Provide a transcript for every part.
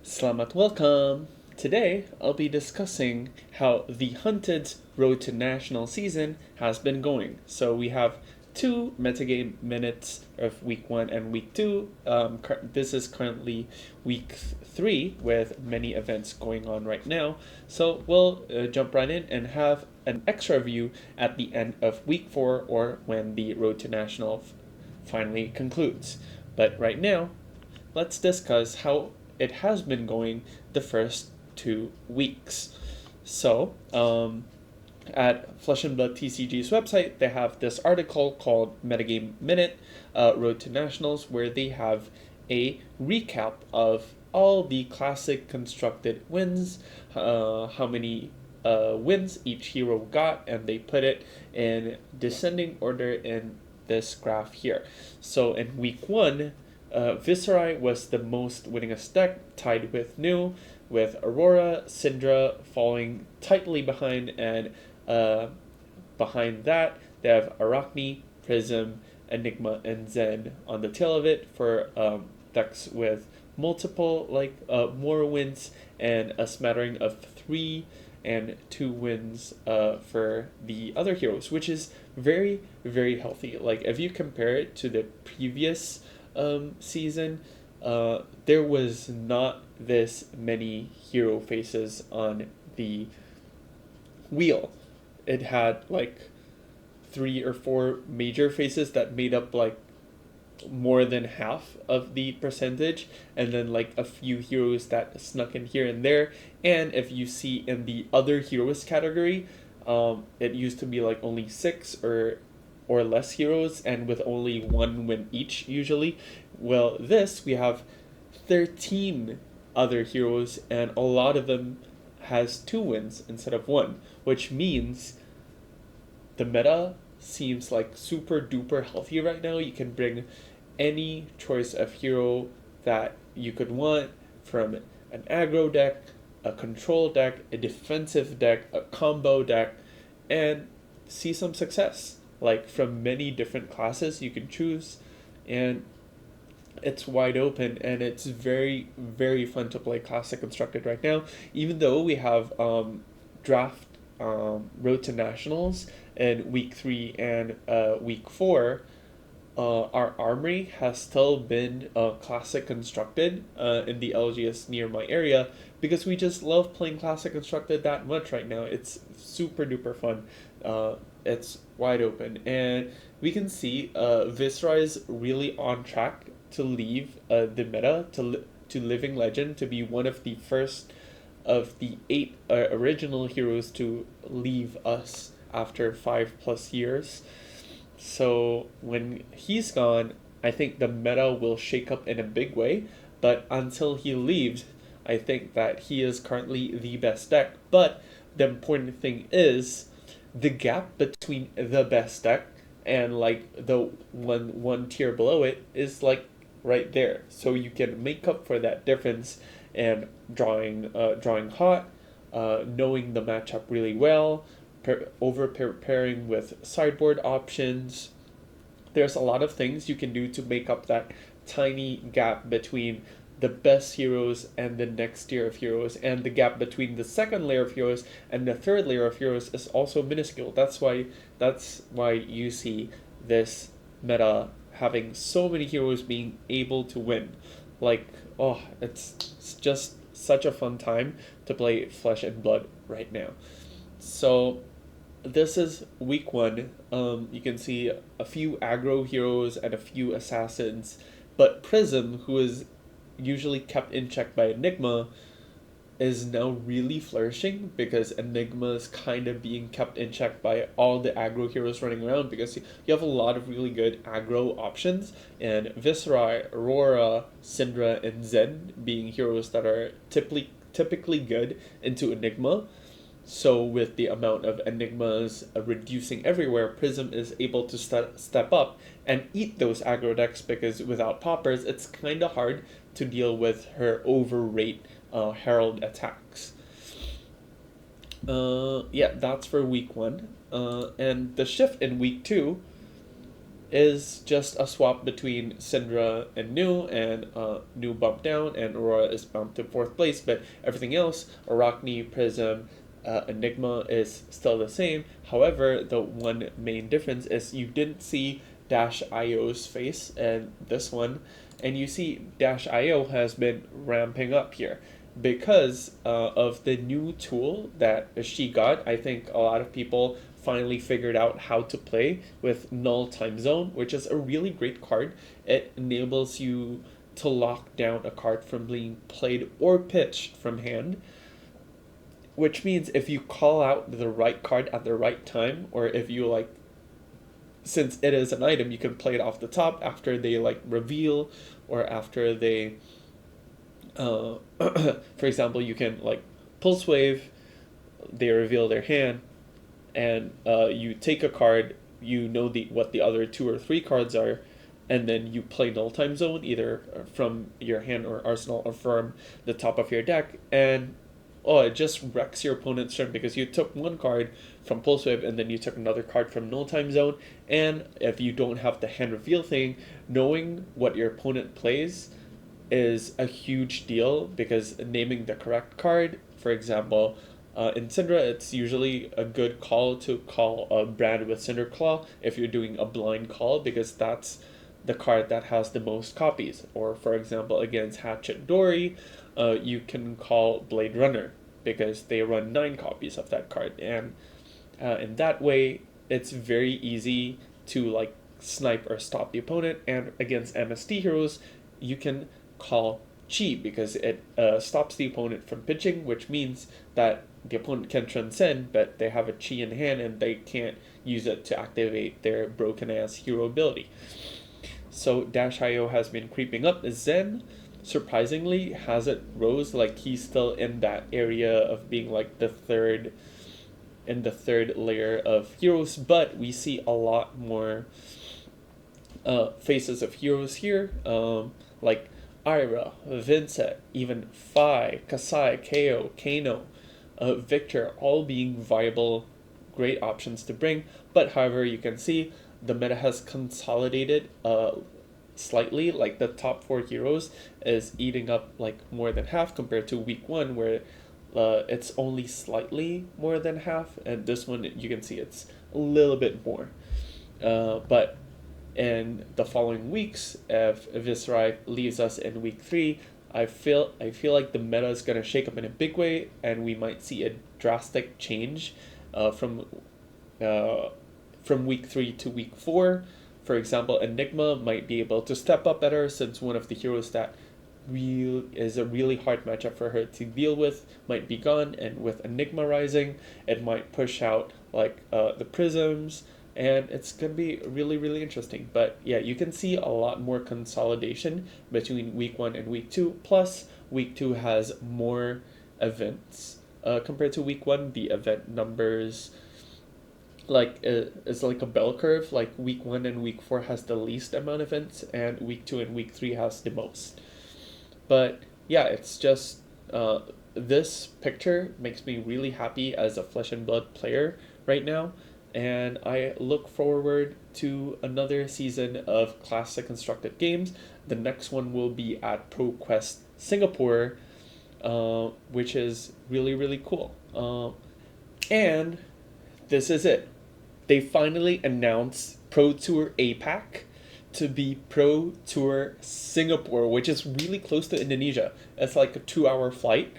Selamat welcome! Today, I'll be discussing how the Hunted's Road to National season has been going. So we have two metagame minutes of week 1 and week 2. This is currently week 3 with many events going on right now. So we'll jump right in and have an extra review at the end of week 4 or when the Road to National finally concludes. But right now, let's discuss how it has been going the first 2 weeks. So, at Flesh and Blood TCG's website, they have this article called Metagame Minute, Road to Nationals, where they have a recap of all the classic constructed wins, how many wins each hero got, and they put it in descending order in this graph here. So in week 1, Viserai was the most winningest deck, tied with New, with Aurora, Syndra falling tightly behind, and behind that they have Arachne, Prism, Enigma, and Zen on the tail of it for decks with multiple more wins and a smattering of 3 and 2 wins for the other heroes, which is very, very healthy. Like if you compare it to the previous season, there was not this many hero faces on the wheel. It had like 3 or 4 major faces that made up like more than half of the percentage, and then like a few heroes that snuck in here and there. And if you see in the other heroes category, it used to be like only 6 or less heroes and with only 1 win each usually. Well, this we have 13 other heroes and a lot of them has 2 wins instead of 1, which means the meta seems like super duper healthy right now. You can bring any choice of hero that you could want, from an aggro deck, a control deck, a defensive deck, a combo deck, and see some success. Like from many different classes you can choose, and it's wide open, and it's very, very fun to play Classic Constructed right now. Even though we have draft Road to Nationals in week 3 and week 4, our armory has still been Classic Constructed in the LGS near my area, because we just love playing Classic Constructed that much right now. It's super duper fun. It's wide open, and we can see Viserai is really on track to leave the meta to Living Legend, to be one of the first of the 8 original heroes to leave us after 5+ years. So when he's gone, I think the meta will shake up in a big way, but until he leaves, I think that he is currently the best deck. But the important thing is the gap between the best deck and like the one tier below it is like right there. So you can make up for that difference and drawing hot, knowing the matchup really well, over preparing with sideboard options. There's a lot of things you can do to make up that tiny gap between the best heroes and the next tier of heroes, and the gap between the second layer of heroes and the third layer of heroes is also minuscule. That's why you see this meta having so many heroes being able to win. Like, oh, it's just such a fun time to play Flesh and Blood right now. So this is week 1. You can see a few aggro heroes and a few assassins, but Prism, who is usually kept in check by Enigma, is now really flourishing, because Enigma is kind of being kept in check by all the aggro heroes running around, because you have a lot of really good aggro options, and Viserai, Aurora, Syndra, and Zen being heroes that are typically good into Enigma. So with the amount of Enigmas reducing everywhere, Prism is able to step up and eat those aggro decks, because without poppers, it's kind of hard to deal with her overrate Herald attacks. Yeah, that's for week 1. And the shift in week 2 is just a swap between Syndra and Nu, and Nu bumped down, and Aurora is bumped to 4th place, but everything else, Arachne, Prism, Enigma is still the same. However, the one main difference is you didn't see Dash IO's face in this one, and you see Dash IO has been ramping up here because of the new tool that she got. I think a lot of people finally figured out how to play with Null Time Zone, which is a really great card. It enables you to lock down a card from being played or pitched from hand, which means if you call out the right card at the right time, or if you like, since it is an item, you can play it off the top after they like reveal, or after they for example, you can like Pulse Wave, they reveal their hand, and you take a card, you know what the other 2 or 3 cards are, and then you play Null Time Zone either from your hand or arsenal or from the top of your deck, and it just wrecks your opponent's turn because you took one card from Pulse Wave and then you took another card from Null Time Zone. And if you don't have the hand reveal thing, knowing what your opponent plays is a huge deal, because naming the correct card, for example, in Syndra, it's usually a good call to call a Brand with Cinder Claw if you're doing a blind call, because that's the card that has the most copies. Or for example, against Hatchet Dory, you can call Blade Runner because they run 9 copies of that card, and in that way it's very easy to like snipe or stop the opponent. And against MST heroes, you can call Chi because it stops the opponent from pitching, which means that the opponent can transcend, but they have a Chi in hand and they can't use it to activate their broken ass hero ability. So Dash IO has been creeping up. Zen, surprisingly, hasn't rose. Like, he's still in that area of being like the third layer of heroes, but we see a lot more faces of heroes here, like Ira, Vincent, even Fi, Kasai, Ko, Kano, Victor, all being viable, great options to bring. But however, you can see the meta has consolidated slightly. Like, the top 4 heroes is eating up like more than half compared to week 1, where it's only slightly more than half, and this one you can see it's a little bit more. But in the following weeks, if Viscerai leaves us in week 3, I feel like the meta is gonna shake up in a big way, and we might see a drastic change from week 3 to week 4. For example, Enigma might be able to step up better, since one of the heroes that is a really hard matchup for her to deal with might be gone, and with Enigma rising, it might push out like the Prisms, and it's gonna be really, really interesting. But yeah, you can see a lot more consolidation between week 1 and week 2. Plus, week 2 has more events compared to week 1. The event numbers like it's like a bell curve. Like, week 1 and week 4 has the least amount of events, and week 2 and week 3 has the most. But yeah, it's just this picture makes me really happy as a Flesh and Blood player right now, and I look forward to another season of Classic Constructed Games. The next one will be at ProQuest Singapore, which is really, really cool. And this is it. They finally announced Pro Tour APAC to be Pro Tour Singapore, which is really close to Indonesia. It's like a 2-hour flight,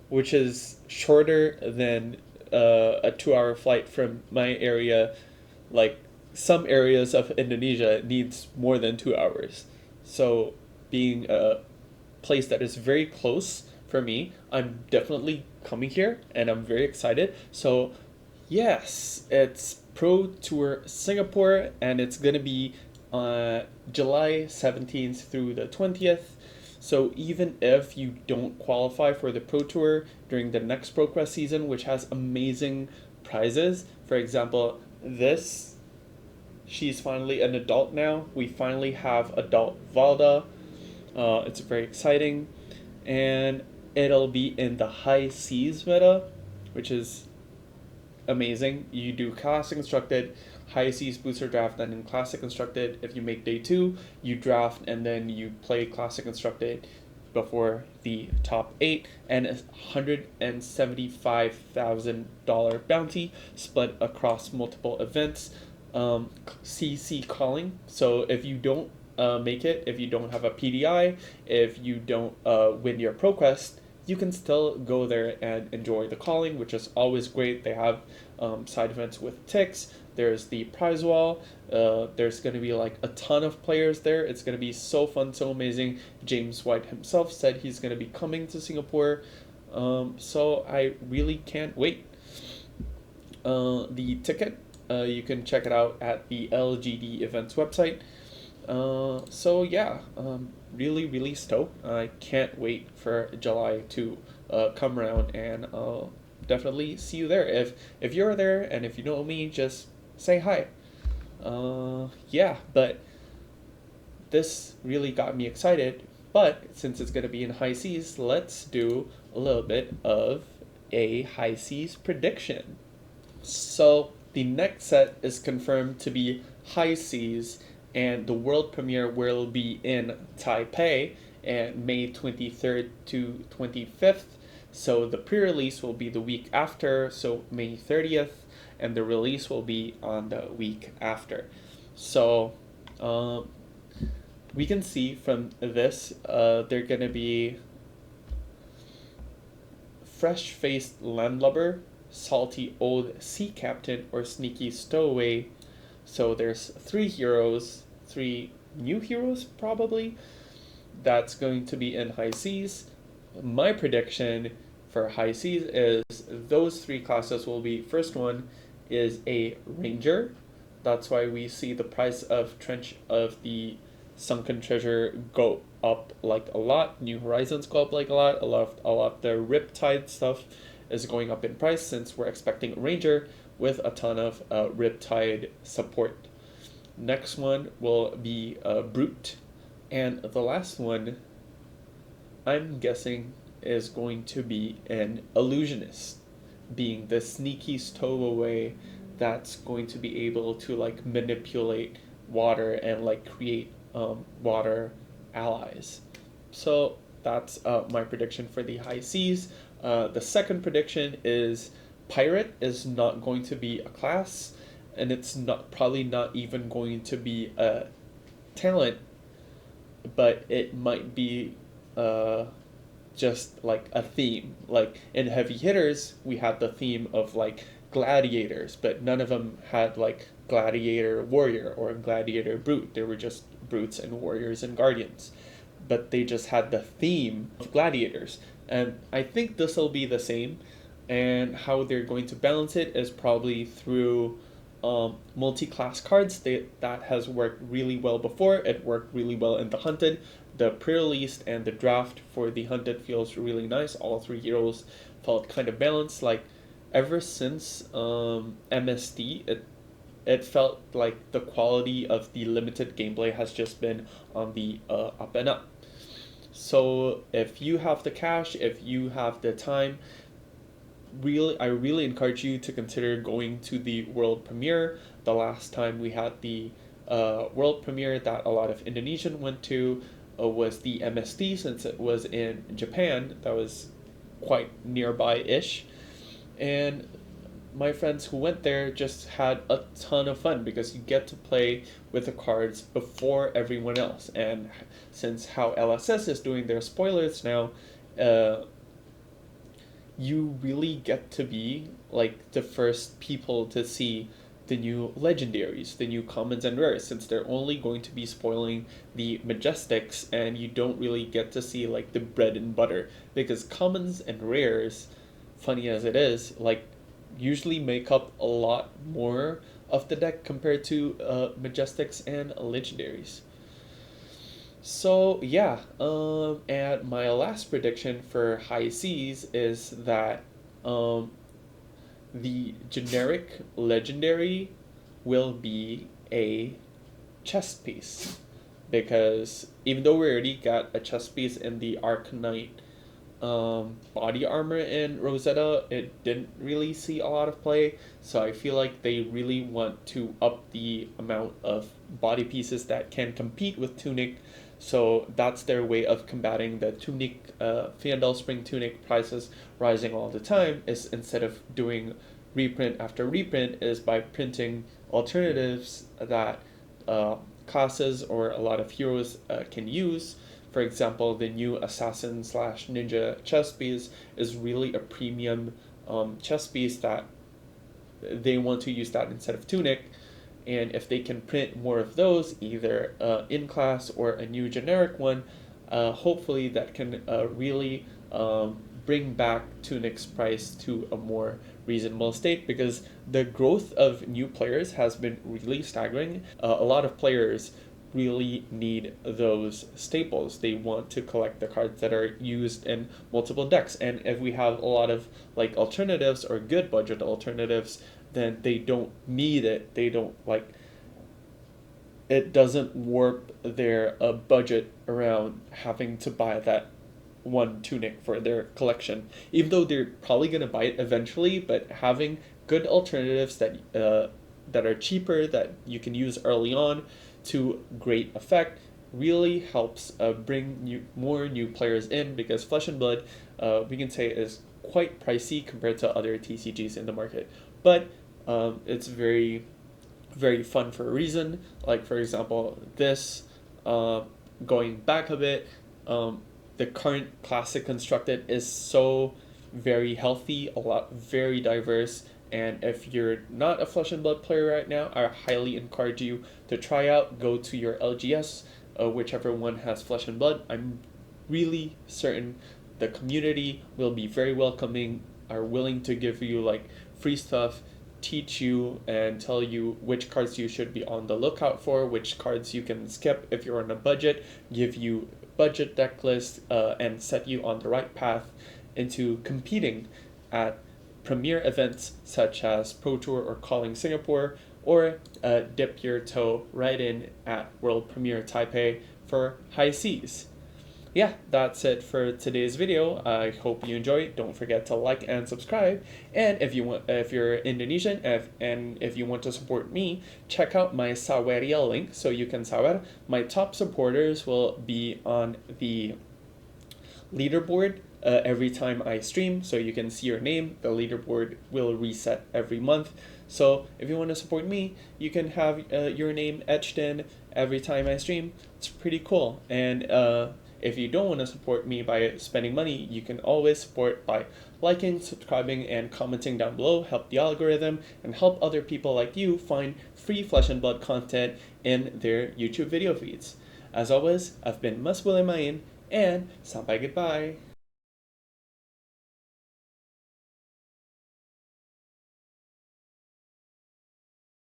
which is shorter than a 2-hour flight from my area. Like, some areas of Indonesia needs more than 2 hours. So being a place that is very close for me, I'm definitely coming here, and I'm very excited. So yes, it's Pro Tour Singapore, and it's gonna be July 17th through the 20th. So even if you don't qualify for the Pro Tour during the next ProQuest season, which has amazing prizes, for example, she's finally an adult now. We finally have adult Valda. It's very exciting, and it'll be in the high seas meta, which is amazing. You do Classic Constructed, high seas booster draft and then classic constructed. If you make day 2, you draft and then you play classic constructed before the top 8, and a $175,000 bounty split across multiple events. CC calling. So if you don't make it, if you don't have a PDI, if you don't win your pro quest, you can still go there and enjoy the calling, which is always great. They have side events with ticks. There's the prize wall. There's going to be like a ton of players there. It's going to be so fun, so amazing. James White himself said he's going to be coming to Singapore. So I really can't wait. The ticket, you can check it out at the LGD events website. So yeah, really, really stoked. I can't wait for July to come around, and I'll definitely see you there. If you're there and if you know me, just say hi. Yeah, but this really got me excited. But since it's gonna be in high seas, let's do a little bit of a high seas prediction. So the next set is confirmed to be high seas, and the world premiere will be in Taipei and May 23rd to 25th. So the pre-release will be the week after, so May 30th, and the release will be on the week after. So we can see from this, they're going to be fresh-faced landlubber, salty old sea captain, or sneaky stowaway. So there's 3 heroes, 3 new heroes probably, that's going to be in high seas. My prediction for high seas is those 3 classes will be, first one is a ranger. That's why we see the price of Trench of the Sunken Treasure go up like a lot. New Horizons go up like a lot. A lot of the Riptide stuff is going up in price since we're expecting a ranger with a ton of Riptide support. Next one will be Brute. And the last one, I'm guessing, is going to be an Illusionist, being the sneaky stowaway that's going to be able to like manipulate water and like create water allies. So that's my prediction for the high seas. The second prediction is Pirate is not going to be a class, and it's probably not even going to be a talent, but it might be just like a theme. Like in Heavy Hitters, we had the theme of like gladiators, but none of them had like gladiator warrior or gladiator brute. They were just brutes and warriors and guardians, but they just had the theme of gladiators. And I think this will be the same, and how they're going to balance it is probably through multi-class cards. That has worked really well before. It worked really well in the Hunted. The pre-released and the draft for the Hunted feels really nice. All 3 heroes felt kind of balanced. Like ever since MSD, it felt like the quality of the limited gameplay has just been on the up and up. So if you have the cash, if you have the time, I really encourage you to consider going to the world premiere. The last time we had the world premiere that a lot of Indonesian went to was the MSD, since it was in Japan. That was quite nearby-ish. And my friends who went there just had a ton of fun because you get to play with the cards before everyone else. And since how LSS is doing their spoilers now, you really get to be like the first people to see the new legendaries, the new commons and rares, since they're only going to be spoiling the majestics, and you don't really get to see like the bread and butter, because commons and rares, funny as it is, like usually make up a lot more of the deck compared to majestics and legendaries. So yeah, and my last prediction for high seas is that the generic legendary will be a chest piece, because even though we already got a chest piece in the Arcanite body armor in Rosetta, it didn't really see a lot of play. So I feel like they really want to up the amount of body pieces that can compete with Tunic. So that's their way of combating the Tunic, Fandel Spring Tunic prices rising all the time, is instead of doing reprint after reprint, is by printing alternatives that classes or a lot of heroes can use. For example, the new Assassin slash Ninja chest piece is really a premium chest piece that they want to use that instead of Tunic. And if they can print more of those, either in class or a new generic one, hopefully that can really bring back Tunic's price to a more reasonable state, because the growth of new players has been really staggering. A lot of players really need those staples. They want to collect the cards that are used in multiple decks, and if we have a lot of like alternatives or good budget alternatives, then they don't need it. They don't like it doesn't warp their budget around having to buy that one Tunic for their collection, even though they're probably going to buy it eventually. But having good alternatives that are cheaper, that you can use early on to great effect, really helps bring more new players in, because Flesh and Blood, we can say, is quite pricey compared to other TCGs in the market. But it's very, very fun for a reason. Like, for example, this, going back a bit, the current classic constructed is so very healthy, very diverse. And if you're not a Flesh and Blood player right now, I highly encourage you to try out. Go to your LGS, whichever one has Flesh and Blood. I'm really certain the community will be very welcoming, are willing to give you like free stuff, teach you and tell you which cards you should be on the lookout for, which cards you can skip if you're on a budget, give you budget deck list, and set you on the right path into competing at premier events such as Pro Tour or Calling Singapore, or dip your toe right in at World Premier Taipei for high seas. Yeah, that's it for today's video. I hope you enjoyed. Don't forget to like and subscribe. And if you're Indonesian, and if you want to support me, check out my Saweria link so you can sawer. My top supporters will be on the leaderboard every time I stream, so you can see your name. The leaderboard will reset every month. So if you want to support me, you can have your name etched in every time I stream. It's pretty cool. And if you don't want to support me by spending money, you can always support by liking, subscribing, and commenting down below. Help the algorithm and help other people like you find free Flesh and Blood content in their YouTube video feeds. As always, I've been Mas Bule, and sampai goodbye.